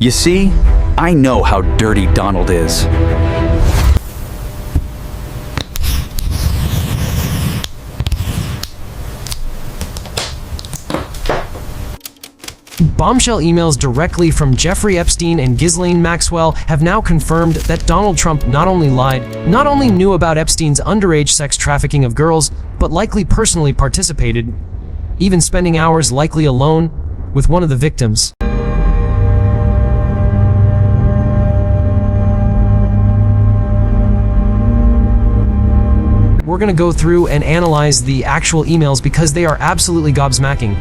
You see, I know how dirty Donald is. Bombshell emails directly from Jeffrey Epstein and Ghislaine Maxwell have now confirmed that Donald Trump not only lied, not only knew about Epstein's underage sex trafficking of girls, but likely personally participated, even spending hours likely alone with one of the victims. We're gonna go through and analyze the actual emails because they are absolutely gobsmacking.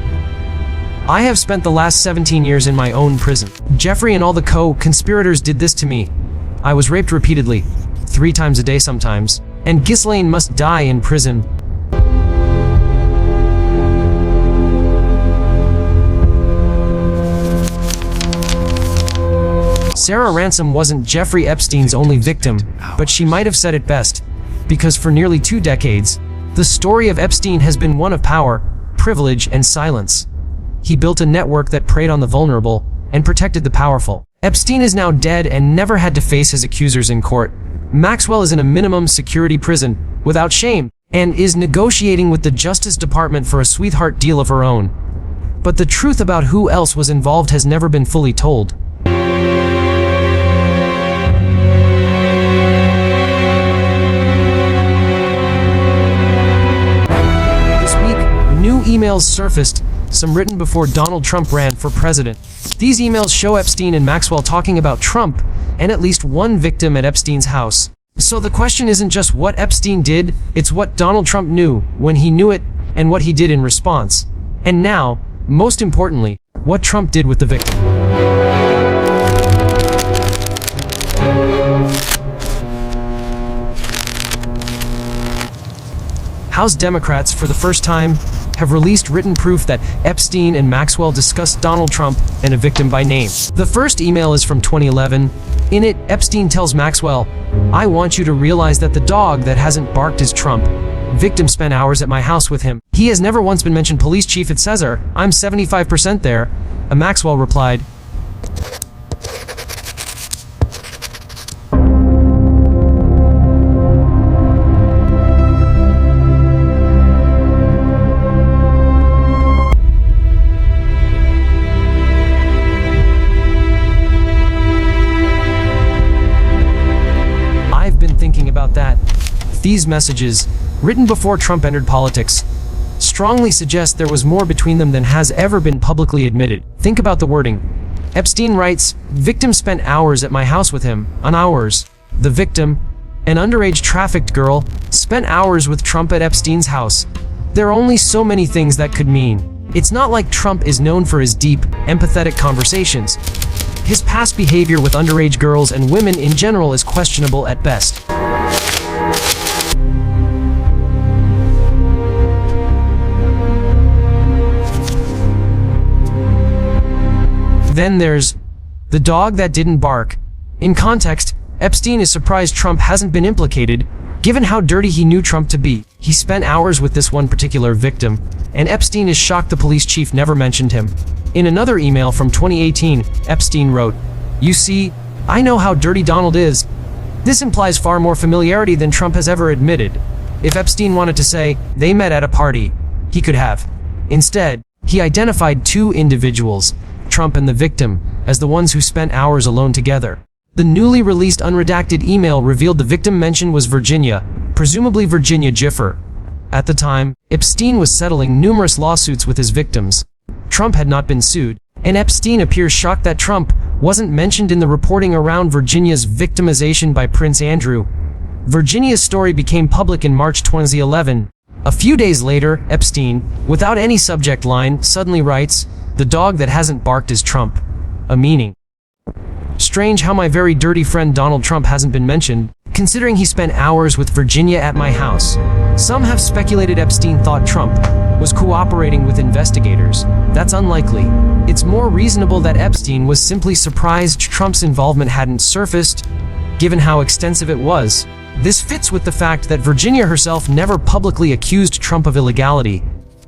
I have spent the last 17 years in my own prison. Jeffrey and all the co-conspirators did this to me. I was raped repeatedly, 3 times a day sometimes, and Ghislaine must die in prison. Sarah Ransom wasn't Jeffrey Epstein's only victim, but she might have said it best, because for nearly 2 decades, the story of Epstein has been one of power, privilege, and silence. He built a network that preyed on the vulnerable and protected the powerful. Epstein is now dead and never had to face his accusers in court. Maxwell is in a minimum security prison, without shame, and is negotiating with the Justice Department for a sweetheart deal of her own. But the truth about who else was involved has never been fully told. This week, new emails surfaced, some written before Donald Trump ran for president. These emails show Epstein and Maxwell talking about Trump and at least one victim at Epstein's house. So the question isn't just what Epstein did, it's what Donald Trump knew when he knew it and what he did in response. And now, most importantly, what Trump did with the victim. House Democrats, for the first time, have released written proof that Epstein and Maxwell discussed Donald Trump and a victim by name. The first email is from 2011. In it, Epstein tells Maxwell, "I want you to realize that the dog that hasn't barked is Trump. Victim spent hours at my house with him. He has never once been mentioned police chief at Cesar. I'm 75% there." Maxwell replied, about that. These messages, written before Trump entered politics, strongly suggest there was more between them than has ever been publicly admitted. Think about the wording. Epstein writes, "Victim spent hours at my house with him, on hours." The victim, an underage trafficked girl, spent hours with Trump at Epstein's house. There are only so many things that could mean. It's not like Trump is known for his deep, empathetic conversations. His past behavior with underage girls and women in general is questionable at best. Then there's the dog that didn't bark. In context, Epstein is surprised Trump hasn't been implicated, given how dirty he knew Trump to be. He spent hours with this one particular victim, and Epstein is shocked the police chief never mentioned him. In another email from 2018, Epstein wrote, "You see, I know how dirty Donald is." This implies far more familiarity than Trump has ever admitted. If Epstein wanted to say, "They met at a party," he could have. Instead, he identified 2 individuals, Trump and the victim, as the ones who spent hours alone together. The newly released unredacted email revealed the victim mentioned was Virginia, presumably Virginia Gifford. At the time, Epstein was settling numerous lawsuits with his victims. Trump had not been sued, and Epstein appears shocked that Trump wasn't mentioned in the reporting around Virginia's victimization by Prince Andrew. Virginia's story became public in March 2011. A few days later, Epstein, without any subject line, suddenly writes, "The dog that hasn't barked is Trump." A meaning. Strange how my very dirty friend Donald Trump hasn't been mentioned, considering he spent hours with Virginia at my house. Some have speculated Epstein thought Trump was cooperating with investigators. That's unlikely. It's more reasonable that Epstein was simply surprised Trump's involvement hadn't surfaced, given how extensive it was. This fits with the fact that Virginia herself never publicly accused Trump of illegality,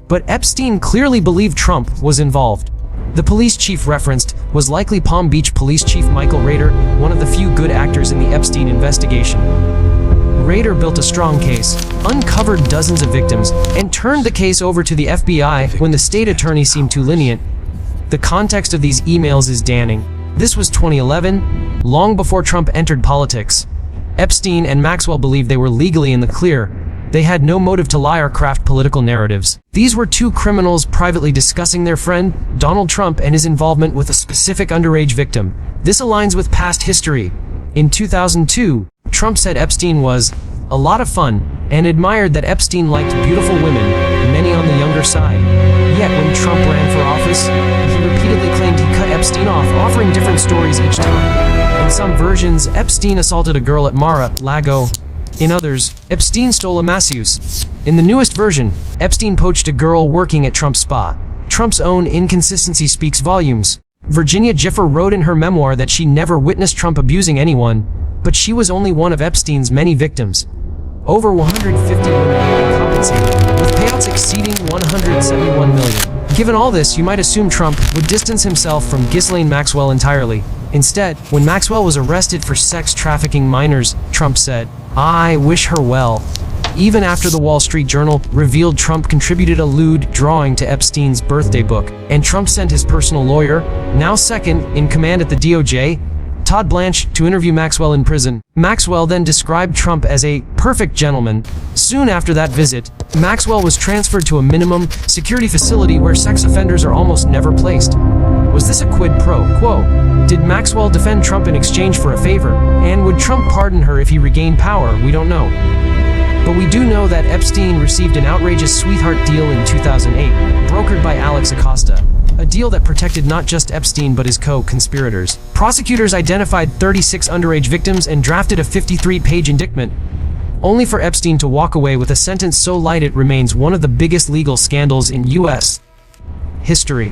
but Epstein clearly believed Trump was involved. The police chief referenced was likely Palm Beach Police Chief Michael Rader, one of the few good actors in the Epstein investigation. Rader built a strong case, uncovered dozens of victims, and turned the case over to the FBI when the state attorney seemed too lenient. The context of these emails is damning. This was 2011, long before Trump entered politics. Epstein and Maxwell believed they were legally in the clear. They had no motive to lie or craft political narratives. These were two criminals privately discussing their friend, Donald Trump, and his involvement with a specific underage victim. This aligns with past history. In 2002, Trump said Epstein was a lot of fun and admired that Epstein liked beautiful women, many on the younger side. Yet when Trump ran for office, he repeatedly claimed he cut Epstein off, offering different stories each time. In some versions, Epstein assaulted a girl at Mar-a-Lago. In others, Epstein stole a masseuse. In the newest version, Epstein poached a girl working at Trump's spa. Trump's own inconsistency speaks volumes. Virginia Gifford wrote in her memoir that she never witnessed Trump abusing anyone, but she was only one of Epstein's many victims. Over 150 women were compensated, with payouts exceeding $171 million. Given all this, you might assume Trump would distance himself from Ghislaine Maxwell entirely. Instead, when Maxwell was arrested for sex trafficking minors, Trump said, "I wish her well." Even after the Wall Street Journal revealed Trump contributed a lewd drawing to Epstein's birthday book, and Trump sent his personal lawyer, now second in command at the DOJ, Todd Blanche, to interview Maxwell in prison. Maxwell then described Trump as a perfect gentleman. Soon after that visit, Maxwell was transferred to a minimum security facility where sex offenders are almost never placed. Was this a quid pro quo? Did Maxwell defend Trump in exchange for a favor? And would Trump pardon her if he regained power? We don't know. But we do know that Epstein received an outrageous sweetheart deal in 2008, brokered by Alex Acosta. A deal that protected not just Epstein but his co-conspirators. Prosecutors identified 36 underage victims and drafted a 53-page indictment, only for Epstein to walk away with a sentence so light it remains one of the biggest legal scandals in U.S. history.